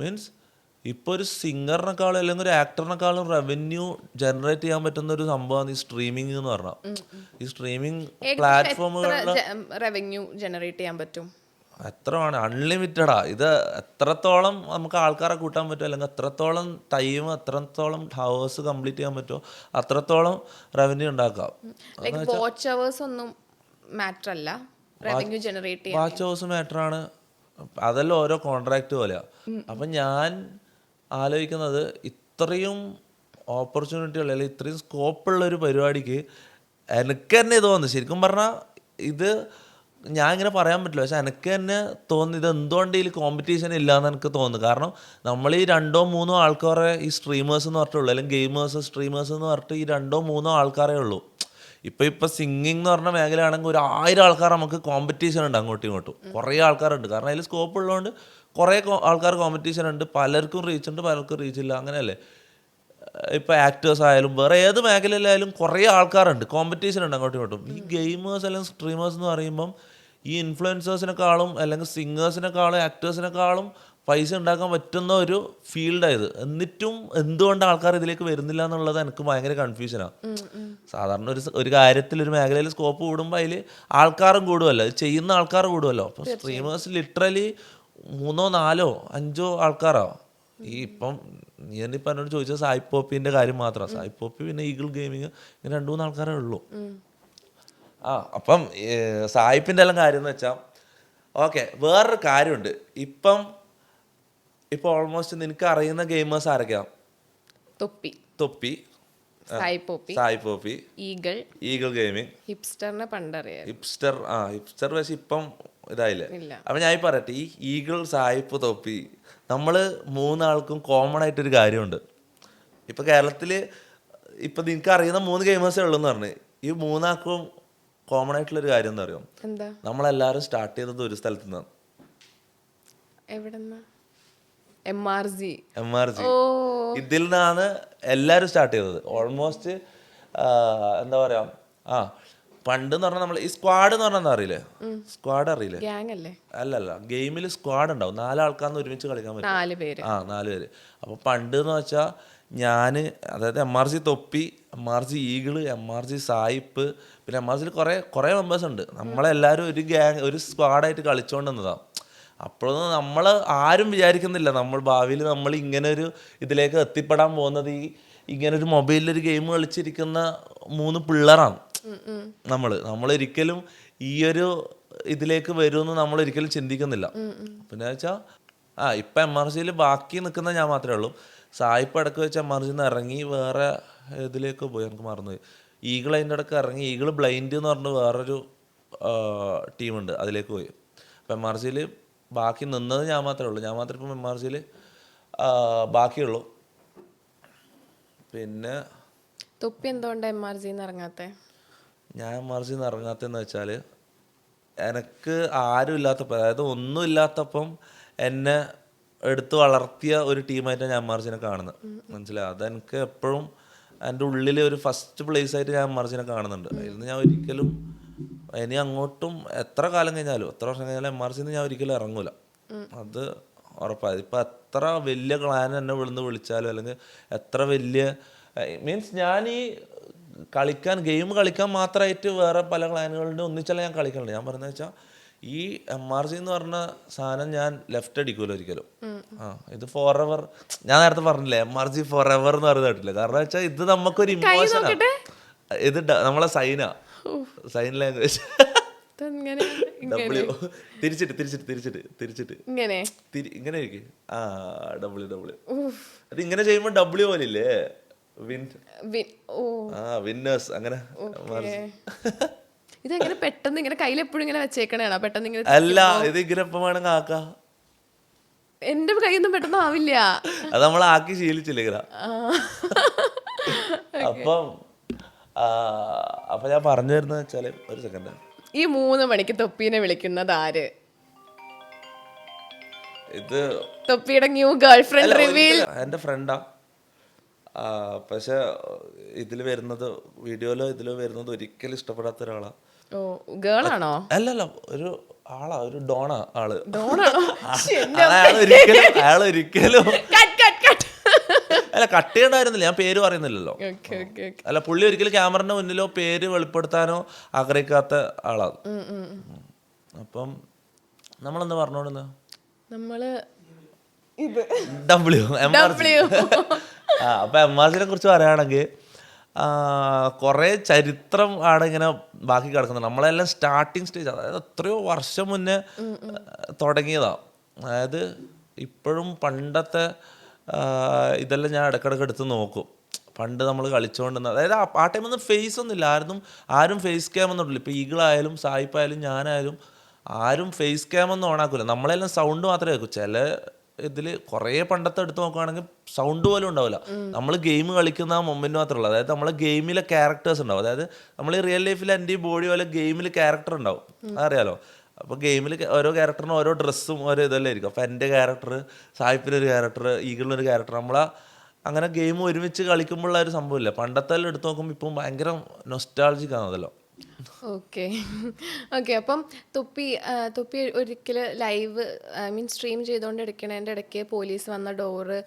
മീൻസ് ഇപ്പോൾ ഒരു സിംഗറിനെക്കാളും അല്ലെങ്കിൽ ഒരു ആക്ടറിനെക്കാളും റവന്യൂ ജനറേറ്റ് ചെയ്യാൻ പറ്റുന്ന ഒരു സംഭവമാണ് ഈ സ്ട്രീമിംഗ് എന്ന് പറഞ്ഞാൽ. ഈ സ്ട്രീമിംഗ് പ്ലാറ്റ്ഫോമുകളിൽ റവന്യൂ ജനറേറ്റ് ചെയ്യാൻ പറ്റും. എത്രയാണ് അൺലിമിറ്റഡാ. ഇത് എത്രത്തോളം നമുക്ക് ആൾക്കാരെ കൂട്ടാൻ പറ്റുമോ, അല്ലെങ്കിൽ എത്രത്തോളം ടൈം, എത്രത്തോളം ഹവേഴ്സ് കംപ്ലീറ്റ് ചെയ്യാൻ പറ്റുമോ അത്രത്തോളം റവന്യൂ ഉണ്ടാക്കാം. വാച്ച് അവേഴ്സ് ഒന്നും മാറ്റർ അല്ല, റവന്യൂ ജനറേറ്റ് ചെയ്യാൻ വാച്ച് ഹവേഴ്സ് മാറ്ററാണ്. അതെല്ലാം ഓരോ കോൺട്രാക്ട് പോലെയാണ്. അപ്പം ഞാൻ ആലോചിക്കുന്നത് ഇത്രയും ഓപ്പർച്യൂണിറ്റികൾ അല്ലെങ്കിൽ ഇത്രയും സ്കോപ്പുള്ളൊരു പരിപാടിക്ക് എനിക്ക് തന്നെ ഇത് തോന്നുന്നു. ശരിക്കും പറഞ്ഞാൽ ഇത് ഞാൻ ഇങ്ങനെ പറയാൻ പറ്റില്ല, പക്ഷെ എനിക്ക് തന്നെ തോന്നുന്നു ഇത് എന്തുകൊണ്ട് ഇതിൽ കോമ്പറ്റീഷൻ ഇല്ലയെന്ന് എനിക്ക് തോന്നുന്നു. കാരണം നമ്മൾ ഈ 2-3 ആൾക്കാരെ ഈ സ്ട്രീമേഴ്സ് എന്ന് പറഞ്ഞിട്ടുള്ളൂ, അല്ലെങ്കിൽ ഗെയിമേഴ്സ് സ്ട്രീമേഴ്സ് എന്ന് പറഞ്ഞിട്ട് ഈ 2-3 ആൾക്കാരേ ഉള്ളൂ. ഇപ്പം സിംഗിങ് എന്ന് പറഞ്ഞ മേഖലയാണെങ്കിൽ 1000 ആൾക്കാർ നമുക്ക് കോമ്പറ്റീഷൻ ഉണ്ട് അങ്ങോട്ടും ഇങ്ങോട്ടും, കുറേ ആൾക്കാരുണ്ട്. കാരണം അതിൽ സ്കോപ്പ് ഉള്ളതുകൊണ്ട് കുറേ ആൾക്കാർ കോമ്പറ്റീഷൻ ഉണ്ട്, പലർക്കും റീച്ച് ഉണ്ട്, പലർക്കും റീച്ച് ഇല്ല, അങ്ങനെയല്ലേ. ഇപ്പോൾ ആക്ടേഴ്സ് ആയാലും വേറെ ഏത് മേഖലയിലായാലും കുറേ ആൾക്കാരുണ്ട്, കോമ്പറ്റീഷൻ ഉണ്ട് അങ്ങോട്ടും ഇങ്ങോട്ടും. ഈ ഗെയിമേഴ്സ് അല്ലെങ്കിൽ സ്ട്രീമേഴ്സ് എന്ന് പറയുമ്പം ഈ ഇൻഫ്ലുവൻസേഴ്സിനെക്കാളും അല്ലെങ്കിൽ സിംഗേഴ്സിനെക്കാളും ആക്ടേഴ്സിനെക്കാളും പൈസ ഉണ്ടാക്കാൻ പറ്റുന്ന ഒരു ഫീൽഡായത്. എന്നിട്ടും എന്തുകൊണ്ട് ആൾക്കാർ ഇതിലേക്ക് വരുന്നില്ല എന്നുള്ളത് എനിക്ക് ഭയങ്കര കൺഫ്യൂഷനാണ്. സാധാരണ ഒരു കാര്യത്തിൽ ഒരു മേഖലയിൽ സ്കോപ്പ് കൂടുമ്പോൾ അതിൽ ആൾക്കാരും കൂടുമല്ലോ, ചെയ്യുന്ന ആൾക്കാർ കൂടുമല്ലോ. അപ്പോൾ സ്ട്രീമേഴ്സ് ലിറ്ററലി 3-4-5 ആൾക്കാരോ. ഈ ഇപ്പം ഞാനിപ്പോൾ എന്നോട് ചോദിച്ചാൽ സായി പോപ്പിൻ്റെ കാര്യം മാത്രമാണ്. സായി പോപ്പി പിന്നെ ഈഗിൾ ഗെയിമിങ് ഇങ്ങനെ 2-3 ആൾക്കാരേ ഉള്ളൂ. അപ്പം സായിപ്പിൻ്റെ എല്ലാം കാര്യം എന്ന് വെച്ചാൽ ഓക്കെ. വേറൊരു കാര്യമുണ്ട്, ഇപ്പോൾ ഓൾമോസ്റ്റ് നിനക്ക് അറിയുന്ന ഗെയിമേഴ്സ് ആരൊക്കെയാണ്? Thoppi, Sai Poppy, eagle gaming, ഹിപ്സ്റ്ററിനെ പണ്ടറിയാം. ഹിപ്സ്റ്റർ പക്ഷെ ഇപ്പം ഇതായില്ലേ. അപ്പം ഞാൻ പറയട്ടെ, ഈ ഈഗിൾ, സായിപ്പ്, തൊപ്പി, നമ്മൾ 3 ആൾക്കും കോമൺ ആയിട്ടൊരു കാര്യമുണ്ട്. ഇപ്പം കേരളത്തിൽ ഇപ്പം നിനക്ക് അറിയുന്ന 3 ഗെയിമേഴ്സേ ഉള്ളൂ എന്ന് പറഞ്ഞ്, ഈ 3 ആൾക്കും കോമൺ ആയിട്ടുള്ളൊരു കാര്യം എന്താ അറിയാം? നമ്മളെല്ലാവരും സ്റ്റാർട്ട് ചെയ്തത് ഒരു സ്ഥലത്ത് നിന്നാണ്. MRG. ഇതിൽ നിന്നാണ് എല്ലാവരും സ്റ്റാർട്ട് ചെയ്തത്. ഓൾമോസ്റ്റ് എന്താ പറയാ, പണ്ട് എന്ന് പറഞ്ഞാൽ നമ്മൾ ഈ സ്ക്വാഡ് എന്ന് പറഞ്ഞാൽ എന്താ അറിയില്ലേ? സ്ക്വാഡ് അറിയില്ലേ? അല്ലല്ല, ഗെയിമിൽ സ്ക്വാഡ് ഉണ്ടാവും, 4 ആൾക്കാർന്ന് ഒരുമിച്ച് കളിക്കാൻ പറ്റും. 4 പേര്. അപ്പോൾ പണ്ട് എന്ന് വെച്ചാൽ അതായത് MRG തൊപ്പി, MRG ഈഗിള്, MRG സായിപ്പ്, പിന്നെ MRGയിൽ കുറേ മെമ്പേഴ്സ് ഉണ്ട്. നമ്മളെല്ലാവരും ഒരു സ്ക്വാഡായിട്ട് കളിച്ചുകൊണ്ടിരുന്നതാണ്. അപ്പോഴൊന്നും നമ്മൾ ആരും വിചാരിക്കുന്നില്ല ഭാവിയിൽ നമ്മൾ ഇങ്ങനൊരു ഇതിലേക്ക് എത്തിപ്പെടാൻ പോകുന്നത് ഇങ്ങനൊരു മൊബൈലിലൊരു ഗെയിം കളിച്ചിരിക്കുന്ന 3 പിള്ളേരാണ്. നമ്മളൊരിക്കലും ഈ ഒരു ഇതിലേക്ക് വരുമെന്ന് നമ്മളൊരിക്കലും ചിന്തിക്കുന്നില്ല. പിന്നെ വെച്ചാൽ ഇപ്പം MRGയിൽ ബാക്കി നിൽക്കുന്ന ഞാൻ മാത്രമേ ഉള്ളൂ. സായിപ്പ് ഇടയ്ക്ക് വെച്ച് MRGയിൽ നിന്ന് ഇറങ്ങി വേറെ ഇതിലേക്ക് പോയി, എനിക്ക് മറന്നുപോയി. ഈഗിൾ അതിൻ്റെ ഇടയ്ക്ക് ഇറങ്ങി, ഈഗിൾ ബ്ലൈൻഡ് എന്ന് പറഞ്ഞിട്ട് വേറൊരു ടീമുണ്ട്, അതിലേക്ക് പോയി. അപ്പം MRGയിൽ ബാക്കി നിന്നത് ഞാൻ മാത്രമേ ഉള്ളൂ. ഞാൻ മാത്രമേ ഇപ്പം MRGയിൽ ബാക്കിയുള്ളൂ. പിന്നെ തൊപ്പി എന്തുകൊണ്ടാണ് MRGയിൽ നിന്ന് ഇറങ്ങാത്തത്? ഞാൻ എംആർസിയിൽ നിന്ന് ഇറങ്ങാത്തതെന്ന് വെച്ചാൽ എനിക്ക് ആരും ഇല്ലാത്തപ്പോൾ, അതായത് ഒന്നും ഇല്ലാത്തപ്പം എന്നെ എടുത്ത് വളർത്തിയ ഒരു ടീമായിട്ടാണ് ഞാൻ എംആർസിനെ കാണുന്നത്. മനസ്സിലായി? അതെനിക്ക് എപ്പോഴും എൻ്റെ ഉള്ളിൽ ഒരു ഫസ്റ്റ് പ്ലേസ് ആയിട്ട് ഞാൻ എംആർസിനെ കാണുന്നുണ്ട്. അതിൽ നിന്ന് ഞാൻ ഒരിക്കലും ഇനി അങ്ങോട്ടും എത്ര കാലം കഴിഞ്ഞാലും എത്ര വർഷം കഴിഞ്ഞാലും എംആർസിയിൽ നിന്ന് ഞാൻ ഒരിക്കലും ഇറങ്ങൂല. അത് ഉറപ്പായത്. ഇപ്പം എത്ര വലിയ ക്ലാൻ എന്നെ വിളിച്ചാലും അല്ലെങ്കിൽ എത്ര വലിയ മീൻസ് ഞാൻ ഈ ഗെയിം കളിക്കാൻ മാത്രമായിട്ട് വേറെ പല ക്ലാനുകളുടെ ഒന്നിച്ചല്ല ഞാൻ കളിക്കലുണ്ട്. ഞാൻ പറയുന്നത് വെച്ചാൽ ഈ എംആർസി എന്ന് പറഞ്ഞ സാധനം ഞാൻ ലെഫ്റ്റ് അടിക്കൂല ഒരിക്കലും. ഇത് ഫോർ എവർ. ഞാൻ നേരത്തെ പറഞ്ഞില്ലേ എംആർസി ഫോർ എവർ എന്ന് പറയുന്നത് കേട്ടില്ലേ? കാരണം വെച്ചാൽ ഇത് നമുക്കൊരു ഇമോഷനാണ്. ഇത് നമ്മളെ സൈൻ ലാംഗ്വേജ്. ഡബ്ല്യു തിരിച്ചിട്ട് ഇങ്ങനെ ഇരിക്കും. ഡബ്ല്യു അത് ഇങ്ങനെ ചെയ്യുമ്പോ ഡബ്ല്യു പോലെ ഇല്ലേ? വിന്നേഴ്സ് അങ്ങനെ. ഇതെങ്ങനെ പെട്ടെന്ന് ഇങ്ങനെ കയ്യിൽ എപ്പോഴും ഇങ്ങനെ വെച്ചേക്കണേണോ? പെട്ടെന്ന് ഇങ്ങനെ അല്ല, ഇത് ഇങ്ങനെ എപ്പം വേണമെങ്കിൽ ആക്കാം. എന്റെ കയ്യൊന്നും പെട്ടെന്ന് ആവില്ല. അത് നമ്മൾ ആക്കി ശീലിച്ചില്ല ഇങ്ങനെ. അപ്പൊ ഞാൻ പറഞ്ഞു വരുന്നത് വെച്ചാല്, ഒരു സെക്കൻഡ്, ഈ 3 മണിക്ക് തൊപ്പീനെ വിളിക്കുന്നത് ആര്? ഇത് തൊപ്പിയുടെ ന്യൂ ഗേൾ ഫ്രണ്ട് റിവീൽ. എന്റെ ഫ്രണ്ടാ. പക്ഷെ വീഡിയോയിലോ ഇതിലോ വരുന്നത് ഒരിക്കലും ഇഷ്ടപ്പെടാത്ത ഒരാളാ. ഓ, ഗേളാണോ? അല്ലല്ല, ഒരു ആളാ, ഒരു ഡോണാ ആള്. ഒരിക്കലും അല്ല, കട്ട് ചെയ്യണ്ടായിരുന്നില്ല. ഞാൻ പേര് പറയുന്നില്ലല്ലോ. അല്ല, പുള്ളി ഒരിക്കലും ക്യാമറയുടെ മുന്നിലോ പേര് വെളിപ്പെടുത്താനോ ആഗ്രഹിക്കാത്ത ആളാണ്. അപ്പം നമ്മളെന്താ പറഞ്ഞോടുന്ന ഡബ്ല്യു. അപ്പൊ എംആർസിനെ കുറിച്ച് പറയുകയാണെങ്കിൽ കുറേ ചരിത്രം ആണ് ഇങ്ങനെ ബാക്കി കിടക്കുന്നത്. നമ്മളെല്ലാം സ്റ്റാർട്ടിങ് സ്റ്റേജ്, അതായത് എത്രയോ വർഷം മുന്നേ തുടങ്ങിയതാണ്. അതായത് ഇപ്പോഴും പണ്ടത്തെ ഇതെല്ലാം ഞാൻ ഇടയ്ക്കിടയ്ക്ക് എടുത്ത് നോക്കും. പണ്ട് നമ്മൾ കളിച്ചുകൊണ്ടിരുന്ന, അതായത് ആ ടൈമൊന്നും ഫേസ് ഒന്നുമില്ല, ആരും ഫേസ് ക്യാം ഒന്നും ഇല്ല. ഇപ്പോൾ ഈഗിളായാലും സായിപ്പായാലും ഞാനായാലും ആരും ഫേസ് ക്യാം ഒന്നും ഓണാക്കില്ല. നമ്മളെല്ലാം സൗണ്ട് മാത്രമേ കേൾക്കൂ. ചില ഇതിൽ കുറേ പണ്ടത്തെ എടുത്ത് നോക്കുകയാണെങ്കിൽ സൗണ്ട് പോലും ഉണ്ടാവില്ല. നമ്മൾ ഗെയിം കളിക്കുന്ന ആ മൊമെന്റ് മാത്രമേ ഉള്ളൂ. അതായത് നമ്മളെ ഗെയിമിലെ ക്യാരക്ടേഴ്സ് ഉണ്ടാവും. അതായത് നമ്മൾ ഈ റിയൽ ലൈഫിൽ എൻ്റെ ഈ ബോഡി പോലെ ഗെയിമിൽ ക്യാരക്ടർ ഉണ്ടാവും, അതറിയാലോ. അപ്പോൾ ഗെയിമിൽ ഓരോ ക്യാരക്ടറിനും ഓരോ ഡ്രസ്സും ഓരോ ഇതെല്ലാം ആയിരിക്കും. അപ്പോൾ എൻ്റെ ക്യാരക്ടർ, സായിപ്പിനൊരു ക്യാരക്ടർ, ഈഗിളിനൊരു ക്യാരക്ടർ, നമ്മളാ അങ്ങനെ ഗെയിം ഒരുമിച്ച് കളിക്കുമ്പോഴുള്ള ഒരു സംഭവമില്ല. പണ്ടത്തെ എല്ലാം എടുത്ത് നോക്കുമ്പോൾ ഇപ്പം ഭയങ്കര നൊസ്റ്റാൾജിക് ആണതല്ലോ. ഓക്കെ. അപ്പം തൊപ്പി ഒരിക്കൽ ലൈവ് സ്ട്രീം ചെയ്തുകൊണ്ടിരിക്കണതിൻ്റെ ഇടയ്ക്ക് പോലീസ് വന്ന ഡോറ്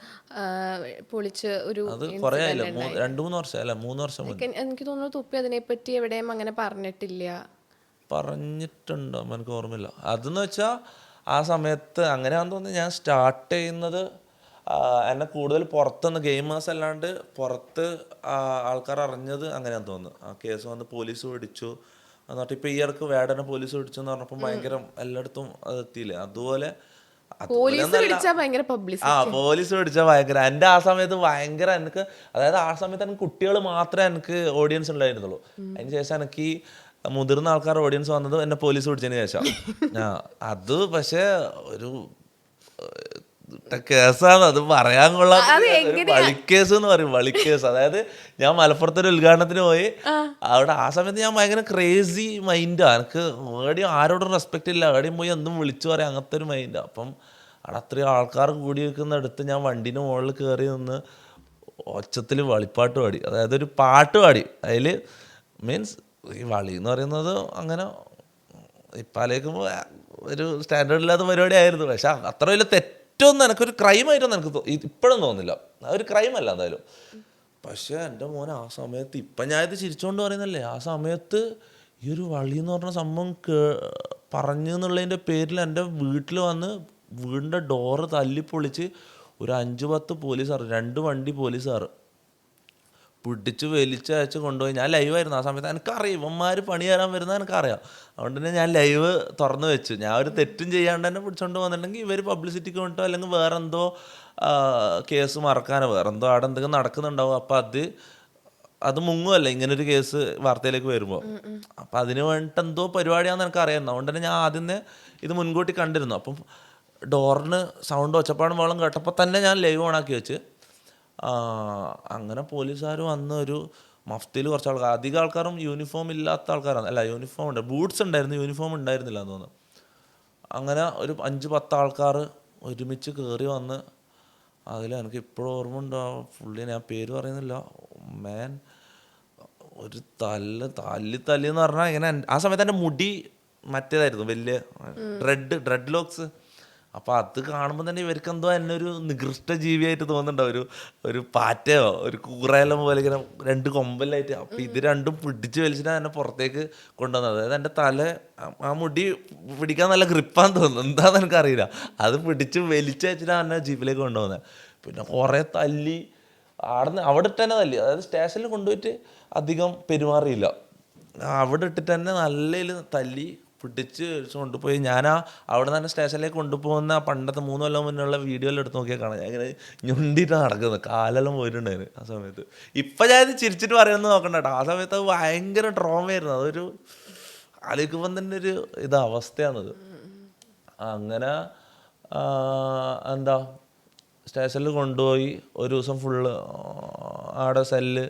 പൊളിച്ച് ഒരു അത് കുറേ ആയില്ല, 2-3 വർഷം അല്ല 3 വർഷം മുന്നേ. എനിക്ക് തോന്നുന്നു തൊപ്പി അതിനെപ്പറ്റി എവിടെയും അങ്ങനെ പറഞ്ഞിട്ടില്ല. പറഞ്ഞിട്ടുണ്ടോ എനിക്ക് ഓർമ്മയില്ല. അതെന്ന് വെച്ചാൽ ആ സമയത്ത് അങ്ങനെയാണെന്ന് തോന്നുന്നു. ഞാൻ സ്റ്റാർട്ട് ചെയ്യുന്നത് എന്നെ കൂടുതൽ പുറത്തുനിന്ന് ഗെയിമേഴ്സ് അല്ലാണ്ട് പുറത്ത് ആൾക്കാർ അറിഞ്ഞത് അങ്ങനെയാണെന്ന് തോന്നുന്നു. ആ കേസ് വന്ന് പോലീസ് പിടിച്ചു എന്നിട്ട് ഇപ്പോൾ ഈ ഇടക്ക് വേടനെ പോലീസ് പിടിച്ചു എന്ന് പറഞ്ഞപ്പോൾ ഭയങ്കര എല്ലായിടത്തും അത് എത്തിയില്ലേ. അതുപോലെ പോലീസ് പിടിച്ചാൽ ഭയങ്കര എൻ്റെ ആ സമയത്ത് ഭയങ്കര എനിക്ക്, അതായത് ആ സമയത്ത് എനിക്ക് കുട്ടികൾ മാത്രമേ എനിക്ക് ഓഡിയൻസ് ഉണ്ടായിരുന്നുള്ളൂ. അതിന് ശേഷം എനിക്ക് ഈ മുതിർന്ന ആൾക്കാർ ഓഡിയൻസ് വന്നത് എന്നെ പോലീസ് പിടിച്ചതിന് ശേഷം. അത് പക്ഷേ ഒരു കേസാണ്, അത് പറയാൻ കൊള്ളാത്ത വളിക്കേസ് എന്ന് പറയും. വളിക്കേസ്, അതായത് ഞാൻ മലപ്പുറത്തൊരു ഉദ്ഘാടനത്തിന് പോയി. അവിടെ ആ സമയത്ത് ഞാൻ ഭയങ്കര ക്രേസി മൈൻഡാണ്. എനിക്ക് എവിടെയും ആരോടും റെസ്പെക്റ്റ് ഇല്ല, എവിടെയും പോയി എന്തും വിളിച്ചു പറയാം, അങ്ങനത്തെ ഒരു മൈൻഡാണ്. അപ്പം അവിടെ അത്രയും ആൾക്കാർ കൂടി വെക്കുന്നിടത്ത് ഞാൻ വണ്ടീൻ്റെ മുകളിൽ കയറി നിന്ന് ഒച്ചത്തിൽ വളിപ്പാട്ട് പാടി. അതായത് ഒരു പാട്ട് പാടി. അതിൽ മീൻസ് ഈ വളി എന്ന് പറയുന്നത് അങ്ങനെ ഇപ്പം ആലോചിക്കുമ്പോൾ ഒരു സ്റ്റാൻഡേർഡ് ഇല്ലാത്ത പരിപാടി ആയിരുന്നു. പക്ഷെ അത്ര വലിയ തെറ്റൊന്നും എനിക്കൊരു ക്രൈമായിട്ടൊന്നും എനിക്ക് ഇപ്പോഴും തോന്നുന്നില്ല. ഒരു ക്രൈമല്ല എന്തായാലും. പക്ഷെ എൻ്റെ മോനെ ആ സമയത്ത്, ഇപ്പം ഞാനിത് ചിരിച്ചുകൊണ്ട് പറയുന്നല്ലേ, ആ സമയത്ത് ഈ ഒരു വളി എന്ന് പറഞ്ഞ സംഭവം പറഞ്ഞു എന്നുള്ളതിൻ്റെ പേരിൽ എൻ്റെ വീട്ടിൽ വന്ന് വീടിൻ്റെ ഡോറ് തല്ലിപ്പൊളിച്ച് ഒരു 5-10 പോലീസുകാർ, 2 വണ്ടി പോലീസുകാർ പിടിച്ച് വലിച്ചയച്ച് കൊണ്ടുപോയി. ഞാൻ ലൈവായിരുന്നു ആ സമയത്ത്. എനിക്കറിയാം ഇവന്മാർ പണി തരാൻ വരുന്നത് എനിക്കറിയാം. അതുകൊണ്ട് തന്നെ ഞാൻ ലൈവ് തുറന്നു വെച്ചു. ഞാൻ ഒരു തെറ്റും ചെയ്യാണ്ട് തന്നെ പിടിച്ചോണ്ട് വന്നിട്ടുണ്ടെങ്കിൽ ഇവർ പബ്ലിസിറ്റിക്ക് വേണ്ടിട്ടോ അല്ലെങ്കിൽ വേറെ എന്തോ കേസ് മറക്കാനോ വേറെ എന്തോ അവിടെ എന്തെങ്കിലും നടക്കുന്നുണ്ടാവും. അപ്പം അത് മുങ്ങുമല്ല ഇങ്ങനൊരു കേസ് വാർത്തയിലേക്ക് വരുമ്പോൾ. അപ്പം അതിന് വേണ്ടിയിട്ട് എന്തോ പരിപാടിയാണെന്ന് എനിക്കറിയായിരുന്നു. അതുകൊണ്ട് തന്നെ ഞാൻ ആദ്യം ഇത് മുൻകൂട്ടി കണ്ടിരുന്നു. അപ്പം ഡോറിന് സൗണ്ട് ഒച്ചപ്പാടും വെള്ളം കേട്ടപ്പോൾ തന്നെ ഞാൻ ലൈവ് ഓണാക്കി വെച്ച്. അങ്ങനെ പോലീസുകാർ വന്ന് മഫ്തിയിൽ കുറച്ച് ആൾക്കാർ, അധികം ആൾക്കാരും യൂണിഫോം ഇല്ലാത്ത ആൾക്കാരാണ്. അല്ല, യൂണിഫോം ഉണ്ട്, ബൂട്ട്സ് ഉണ്ടായിരുന്നു, യൂണിഫോം ഉണ്ടായിരുന്നില്ല എന്ന് തോന്നുന്നു. അങ്ങനെ ഒരു 5-10 ആൾക്കാർ ഒരുമിച്ച് കയറി വന്ന്, അതിൽ എനിക്ക് ഇപ്പോഴും ഓർമ്മ ഉണ്ടോ പുള്ളി, ഞാൻ പേര് പറയുന്നില്ല, മാൻ ഒരു തല്ലി എന്ന് പറഞ്ഞാൽ ഇങ്ങനെ. ആ സമയത്ത് എൻ്റെ മുടി മറ്റേതായിരുന്നു, വലിയ ഡ്രെഡ് ലോക്സ്. അപ്പോൾ അത് കാണുമ്പോൾ തന്നെ ഇവർക്ക് എന്തോ എന്നെ ഒരു നികൃഷ്ട ജീവിയായിട്ട് തോന്നുന്നുണ്ടാവും, ഒരു പാറ്റയോ ഒരു കൂറയെല്ലാം പോലെ ഇങ്ങനെ 2 കൊമ്പലായിട്ട്. അപ്പോൾ ഇത് രണ്ടും പിടിച്ച് വലിച്ചിട്ടാണ് എന്നെ പുറത്തേക്ക് കൊണ്ടുവന്നത്. അതായത് എൻ്റെ ആ മുടി പിടിക്കാൻ നല്ല ഗ്രിപ്പാന്ന് തോന്നുന്നു, എന്താണെന്ന് എനിക്കറിയില്ല. അത് പിടിച്ച് വലിച്ച് വെച്ചിട്ടാണ് എന്നെ ജീപ്പിലേക്ക് കൊണ്ടുപോകുന്നത്. പിന്നെ കുറേ തല്ലി, അവിടെ ഇട്ട് തന്നെ തല്ലി. അതായത് സ്റ്റേഷനിൽ കൊണ്ടുപോയിട്ട് അധികം പെരുമാറിയില്ല, അവിടെ ഇട്ടിട്ട് തന്നെ നല്ല തല്ലി പിടിച്ച് കൊണ്ടുപോയി. ഞാൻ അവിടെ നിന്ന് തന്നെ സ്റ്റേഷനിലേക്ക് കൊണ്ടുപോകുന്ന പണ്ടത്തെ 3 കൊല്ലം മുന്നുള്ള വീഡിയോയിൽ എടുത്ത് നോക്കിയാൽ കാണാം, ഞാൻ ഇങ്ങനെ ഞൊണ്ടിയിട്ടാണ് നടക്കുന്നത്, കാലെല്ലാം പോയിട്ടുണ്ടായിരുന്നു ആ സമയത്ത്. ഇപ്പം ഞാൻ ചിരിച്ചിട്ട് പറയുന്നത് നോക്കണ്ട കേട്ടോ, ആ സമയത്ത് അത് ഭയങ്കര ട്രോമയായിരുന്നു. അതൊരു ആലോചിക്കുമ്പം തന്നെ ഒരു അവസ്ഥയാണത്. അങ്ങനെ എന്താ സ്റ്റേഷനിൽ കൊണ്ടുപോയി ഒരു ദിവസം ഫുള്ള് അവിടെ സെല്ല്,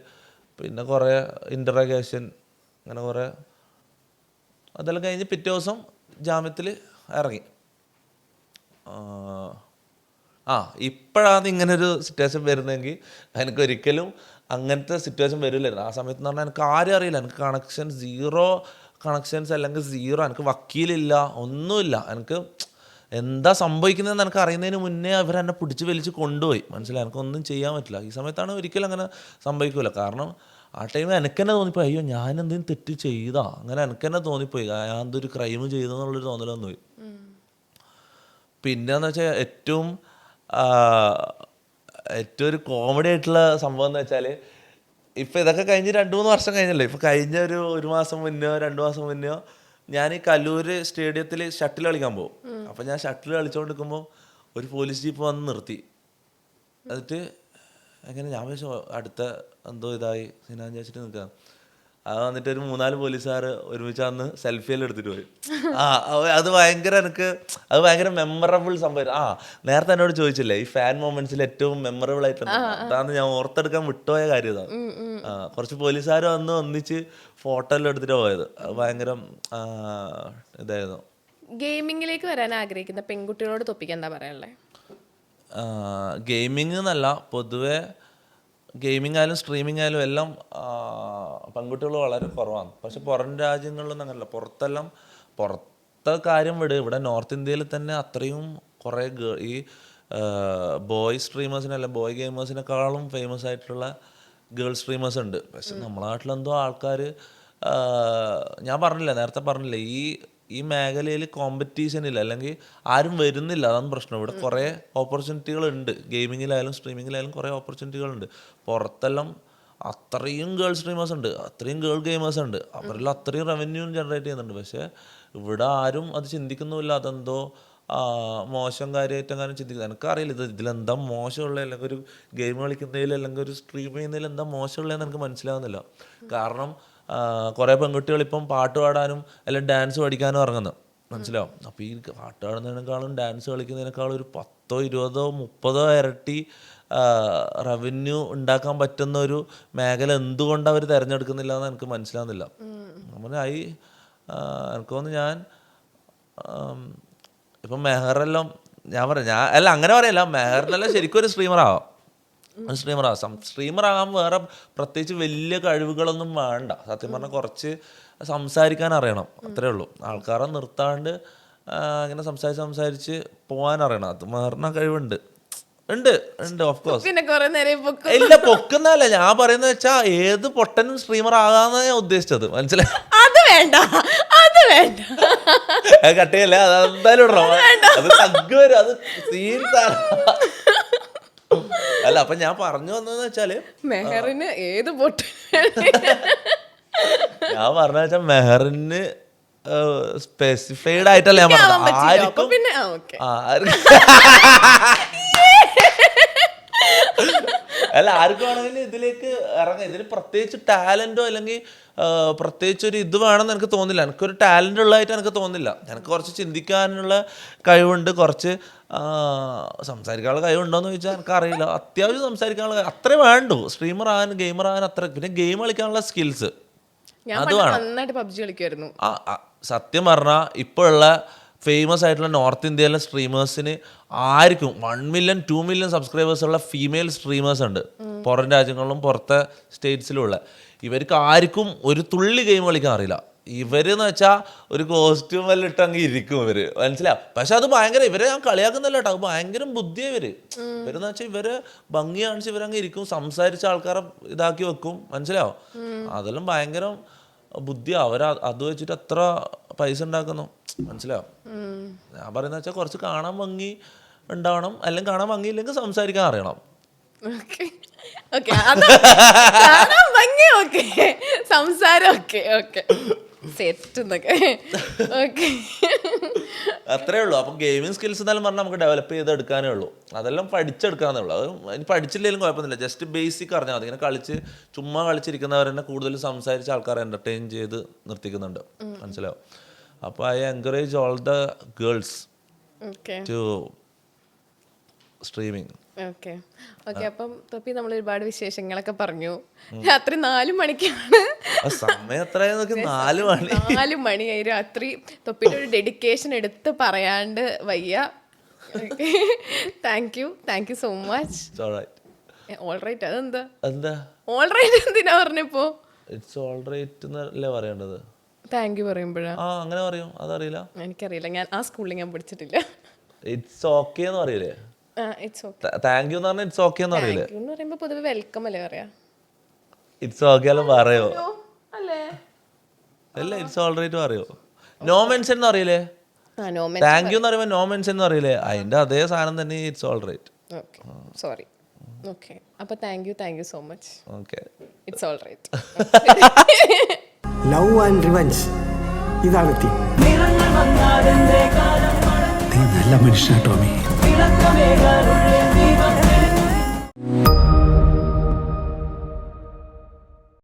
പിന്നെ കുറേ ഇൻ്ററഗേഷൻ, അങ്ങനെ കുറേ അതെല്ലാം കഴിഞ്ഞ് പിറ്റേ ദിവസം ജാമ്യത്തിൽ ഇറങ്ങി. ഇപ്പോഴാണ് ഇങ്ങനൊരു സിറ്റുവേഷൻ വരുന്നതെങ്കിൽ എനിക്കൊരിക്കലും അങ്ങനത്തെ സിറ്റുവേഷൻ വരില്ലായിരുന്നു. ആ സമയത്ത് എന്ന് പറഞ്ഞാൽ എനിക്ക് ആരും അറിയില്ല, എനിക്ക് സീറോ കണക്ഷൻസ്, അല്ലെങ്കിൽ സീറോ, എനിക്ക് വക്കീലില്ല, ഒന്നുമില്ല. എനിക്ക് എന്താ സംഭവിക്കുന്നതെന്ന് എനിക്ക് അറിയുന്നതിന് മുന്നേ അവരെന്നെ പിടിച്ച് വലിച്ച് കൊണ്ടുപോയി. മനസ്സിലായി, എനിക്കൊന്നും ചെയ്യാൻ പറ്റില്ല. ഈ സമയത്താണ് ഒരിക്കലും അങ്ങനെ സംഭവിക്കില്ല. കാരണം ആ ടൈമിൽ എനിക്ക് തന്നെ തോന്നിപ്പോയി, അയ്യോ ഞാൻ എന്തെങ്കിലും തെറ്റ് ചെയ്താ, അങ്ങനെ എനിക്ക് തന്നെ തോന്നിപ്പോയി, ഞാൻ എന്തൊരു ക്രൈം ചെയ്തെന്നുള്ളൊരു തോന്നലൊന്നും പോയി. പിന്നെന്ന് വെച്ചാൽ ഏറ്റവും ഒരു കോമഡി ആയിട്ടുള്ള സംഭവം എന്ന് വെച്ചാൽ, ഇപ്പം ഇതൊക്കെ കഴിഞ്ഞ് 2-3 വർഷം കഴിഞ്ഞല്ലോ. ഇപ്പം കഴിഞ്ഞ ഒരു മാസം മുന്നോ 2 മാസം മുന്നോ ഞാൻ ഈ കല്ലൂര് സ്റ്റേഡിയത്തിൽ ഷട്ടിൽ കളിക്കാൻ പോകും. അപ്പം ഞാൻ ഷട്ടിൽ കളിച്ചുകൊണ്ടിരിക്കുമ്പോൾ ഒരു പോലീസ് ജീപ്പ് വന്ന് നിർത്തി. എന്നിട്ട് അങ്ങനെ ഞാൻ വെച്ചു അടുത്ത എന്തോ ഇതായി സിനാൻ ചേച്ചിട്ട് നിൽക്കുക. അത് വന്നിട്ട് ഒരു 3-4 പോലീസുകാർ ഒരുമിച്ച് വന്ന് സെൽഫിയെല്ലാം എടുത്തിട്ട് പോയി. അത് ഭയങ്കര മെമ്മറബിൾ സംഭവം. നേരത്തെ എന്നോട് ചോദിച്ചില്ലേ ഈ ഫാൻ മൊമെന്റ്സിൽ ഏറ്റവും മെമ്മറബിൾ ആയിട്ടുണ്ട്, അതാണ് ഞാൻ ഓർത്തെടുക്കാൻ വിട്ടുപോയ കാര്യം ഇതാണ്. കുറച്ച് പോലീസുകാർ വന്ന് ഒന്നിച്ച് ഫോട്ടോ എല്ലാം എടുത്തിട്ട് പോയത്. അത് ഭയങ്കര ഇതായിരുന്നു. ഗെയിമിങ്ങിലേക്ക് വരാൻ ആഗ്രഹിക്കുന്ന പെൺകുട്ടികളോട് തൊപ്പിക്ക് എന്താ പറയാനുള്ളത്? ഗെയിമിംഗ് എന്നല്ല, പൊതുവെ ഗെയിമിംഗ് ആയാലും സ്ട്രീമിംഗ് ആയാലും എല്ലാം പെൺകുട്ടികൾ വളരെ കുറവാണ്. പക്ഷെ പുറം രാജ്യങ്ങളിലൊന്നും അങ്ങനല്ല. പുറത്തെ കാര്യം വിട്, ഇവിടെ നോർത്ത് ഇന്ത്യയിൽ തന്നെ അത്രയും കുറേ ഈ ബോയ് സ്ട്രീമേഴ്സിനല്ല, ബോയ് ഗെയിമേഴ്സിനെക്കാളും ഫേമസ് ആയിട്ടുള്ള ഗേൾ സ്ട്രീമേഴ്സ് ഉണ്ട്. പക്ഷെ നമ്മളെ നാട്ടിലെന്തോ ആൾക്കാർ, ഞാൻ നേരത്തെ പറഞ്ഞില്ലേ, ഈ മേഖലയിൽ കോമ്പറ്റീഷൻ ഇല്ല, അല്ലെങ്കിൽ ആരും വരുന്നില്ല, അതാണ് പ്രശ്നം. ഇവിടെ കുറേ ഓപ്പർച്യൂണിറ്റികളുണ്ട്, ഗെയിമിങ്ങിലായാലും സ്ട്രീമിങ്ങിലായാലും കുറേ ഓപ്പർച്യൂണിറ്റികളുണ്ട്. പുറത്തെല്ലാം അത്രയും ഗേൾ സ്ട്രീമേഴ്സ് ഉണ്ട്, അത്രയും ഗേൾ ഗെയിമേഴ്സ് ഉണ്ട്, അവരെല്ലാം അത്രയും റവന്യൂ ജനറേറ്റ് ചെയ്യുന്നുണ്ട്. പക്ഷേ ഇവിടെ ആരും അത് ചിന്തിക്കുന്നുമില്ല. അതെന്തോ മോശം കാര്യമായിട്ടെങ്ങാനും ചിന്തിക്കുന്നത് എനിക്കറിയില്ല. ഇതിലെന്താ മോശമുള്ളത്, അല്ലെങ്കിൽ ഒരു ഗെയിം കളിക്കുന്നതിൽ അല്ലെങ്കിൽ ഒരു സ്ട്രീം ചെയ്യുന്നതിൽ എന്താ മോശമുള്ളതെന്ന് എനിക്ക് മനസ്സിലാവുന്നില്ല. കാരണം കുറേ പെൺകുട്ടികൾ ഇപ്പം പാട്ട് പാടാനും അല്ലെങ്കിൽ ഡാൻസ് പഠിക്കാനും ഇറങ്ങുന്നത്, മനസ്സിലാവും. അപ്പോൾ ഈ പാട്ട് പാടുന്നതിനേക്കാളും ഡാൻസ് കളിക്കുന്നതിനേക്കാളും ഒരു 10, 20, 30 ഇരട്ടി റവന്യൂ ഉണ്ടാക്കാൻ പറ്റുന്ന ഒരു മേഖല എന്തുകൊണ്ട് അവർ തിരഞ്ഞെടുക്കുന്നില്ല എന്ന് എനിക്ക് മനസ്സിലാവുന്നില്ല. എനിക്ക് തോന്നുന്നു ഞാൻ ഇപ്പം മെഹറെല്ലാം അങ്ങനെ പറയല്ല, മെഹറിനെല്ലാം ശരിക്കും ഒരു സ്ട്രീമറാവാം. സ്ട്രീമറാകാൻ വേറെ പ്രത്യേകിച്ച് വലിയ കഴിവുകളൊന്നും വേണ്ട. സത്യം പറഞ്ഞാൽ കുറച്ച് സംസാരിക്കാൻ അറിയണം, അത്രേ ഉള്ളൂ. ആൾക്കാരെ നിർത്താണ്ട് ഇങ്ങനെ സംസാരിച്ച് പോകാൻ അറിയണം. അത് മെഹറിന് കഴിവുണ്ട്, ഓഫ് കോഴ്സ്. ഇല്ല, പൊക്കുന്നല്ല ഞാൻ പറയുന്നത് വെച്ചാൽ ഏത് പൊട്ടനും സ്ട്രീമർ ആകാന്നാ ഞാൻ ഉദ്ദേശിച്ചത്, മനസ്സിലായി? അത് വേണ്ട കട്ടിയല്ലേ, അതെന്തായാലും ഇടണം, അത് തഗ് വരും, അത് സീരിയസ്. അല്ല, അപ്പൊ ഞാൻ പറഞ്ഞു വന്നതെന്ന് വെച്ചാല് മെഹറിന് ഏത് പൊട്ടൻ, ഞാൻ പറഞ്ഞ വെച്ചാൽ മെഹറിന് സ്പെസിഫൈഡ് ആയിട്ടല്ല ഞാൻ പറഞ്ഞത്. ആർക്കും അല്ല ആർക്കും ആണെങ്കിലും ഇതിലേക്ക് ഇറങ്ങാം. ഇതിന് പ്രത്യേകിച്ച് ടാലന്റോ അല്ലെങ്കിൽ പ്രത്യേകിച്ച് ഒരു ഇത് വേണമെന്ന് എനിക്ക് തോന്നില്ല. എനിക്കൊരു ടാലന്റ് ഉള്ളതായിട്ട് എനിക്ക് തോന്നില്ല. എനിക്ക് കുറച്ച് ചിന്തിക്കാനുള്ള കഴിവുണ്ട്, കുറച്ച് സംസാരിക്കാനുള്ള കഴിവുണ്ടോയെന്ന് ചോദിച്ചാൽ എനിക്കറിയില്ല. അത്യാവശ്യം സംസാരിക്കാനുള്ള അത്രേ വേണ്ടു. സ്ട്രീമർ ആകാൻ ഗെയിമർ ആകാൻ അത്ര. പിന്നെ ഗെയിം കളിക്കാനുള്ള സ്കിൽസ് ഞാൻ നന്നായിട്ട് പബ്ജി കളിക്കുമായിരുന്നു. സത്യം പറഞ്ഞാൽ ഇപ്പോഴുള്ള ഫേമസ് ആയിട്ടുള്ള നോർത്ത് ഇന്ത്യയിലെ സ്ട്രീമേഴ്സിന് ആർക്കും 1 മില്യൺ 2 മില്യൺ സബ്സ്ക്രൈബേഴ്സ് ഉള്ള ഫീമെയിൽ സ്ട്രീമേഴ്സ് ഉണ്ട് പുറം രാജ്യങ്ങളിലും പുറത്തെ സ്റ്റേറ്റ്സിലുള്ള. ഇവർക്ക് ആർക്കും ഒരു തുള്ളി ഗെയിം കളിക്കാൻ അറിയില്ല. ഇവരെന്ന് വെച്ചാൽ ഒരു കോസ്റ്റ്യൂം എല്ലാം ഇട്ടങ്ങ് ഇരിക്കും ഇവര്, മനസ്സിലാവും. പക്ഷെ അത് ഭയങ്കര, ഇവരെ ഞാൻ കളിയാക്കുന്നില്ല കേട്ടോ, അത് ഭയങ്കര ബുദ്ധിയാ ഇവരെന്ന് വെച്ചാൽ ഇവര് ഭംഗി കാണിച്ച് ഇവരങ്ങ് ഇരിക്കും, സംസാരിച്ച ആൾക്കാരെ ഇതാക്കി വെക്കും, മനസ്സിലാവും. അതെല്ലാം ഭയങ്കര ബുദ്ധിയാ. അത് വെച്ചിട്ട് എത്ര പൈസ ഉണ്ടാക്കുന്നു, മനസ്സിലാവും. ഞാൻ പറയുന്ന വെച്ചാൽ കുറച്ച് കാണാൻ ഭംഗി ഉണ്ടാവണം, അല്ലെങ്കിൽ കാണാൻ ഭംഗിയില്ലെങ്കിൽ സംസാരിക്കാൻ അറിയണം. സംസാരം അത്രേ ഉള്ളൂ. അപ്പം ഗെയിമിംഗ് സ്കിൽസ് എന്നാലും പറഞ്ഞാൽ നമുക്ക് ഡെവലപ്പ് ചെയ്തെടുക്കാനേ ഉള്ളൂ. അതെല്ലാം പഠിച്ചെടുക്കാന്നേ ഉള്ളൂ. അത് ഇനി പഠിച്ചില്ലെങ്കിലും കുഴപ്പമൊന്നുമില്ല. ജസ്റ്റ് ബേസിക് അറിഞ്ഞാൽ മതി. ഇങ്ങനെ ചുമ്മാ കളിച്ചിരിക്കുന്നവർ തന്നെ കൂടുതൽ സംസാരിച്ച ആൾക്കാരെ എൻ്റർടൈൻ ചെയ്ത് നിർത്തിക്കുന്നുണ്ട്, മനസ്സിലാവും. അപ്പോൾ I encourage all the girls to streaming. അപ്പം തൊപ്പി നമ്മൾ ഒരുപാട് വിശേഷങ്ങളൊക്കെ പറഞ്ഞു. രാത്രി 4 മണിക്കാണ് സമയം എത്രയാ? 4 മണിയായി രാത്രി. തൊപ്പിയുടെ ഒരു ഡെഡിക്കേഷൻ എടുത്ത് പറയാണ്ട് വയ്യ. Thank you so much. Alright അതെന്താ ഓൾറൈറ്റ് എന്തിനാ പറഞ്ഞപ്പോ? ഇറ്റ്സ് ഓൾറൈറ്റ് എന്നല്ലേ പറയേണ്ടത്. താങ്ക് യു പറയുമ്പോഴാ അങ്ങനെ പറയും? അതറിയില്ല, എനിക്കറിയില്ല. ഞാൻ ആ സ്കൂളിൽ ഞാൻ പഠിച്ചിട്ടില്ല. ഇറ്റ്സ് ഓക്കെ എന്ന് പറയില്ലേ? താങ്ക് യു എന്ന് പറഞ്ഞാൽ ഇറ്റ്സ് ഓക്കെ എന്ന് പറയില്ലേ? പറയുമ്പോ പൊതുവെ വെൽക്കം അല്ലേ പറയാ? ഇറ്റ്സ് ഓക്കെ എല്ലാം പറയോ? അല്ല, ഇറ്റ്സ് ഓൾറൈറ്റ് പറയോ? നോ മെൻഷൻ എന്ന് അറിയില്ലേ? താങ്ക് യു എന്ന് പറയുമ്പോ നോ മെൻഷൻ എന്ന് അറിയില്ലേ? അതിന്റെ അതേ സാധനം തന്നെ ഇറ്റ്സ് ഓൾറൈറ്റ്. സോറി. ഓക്കെ, അപ്പൊ thank you so much. Okay, it's alright. Love and revenge, ഇതാണ് തീം. നീ നല്ല മനുഷ്യനാ ടോമി.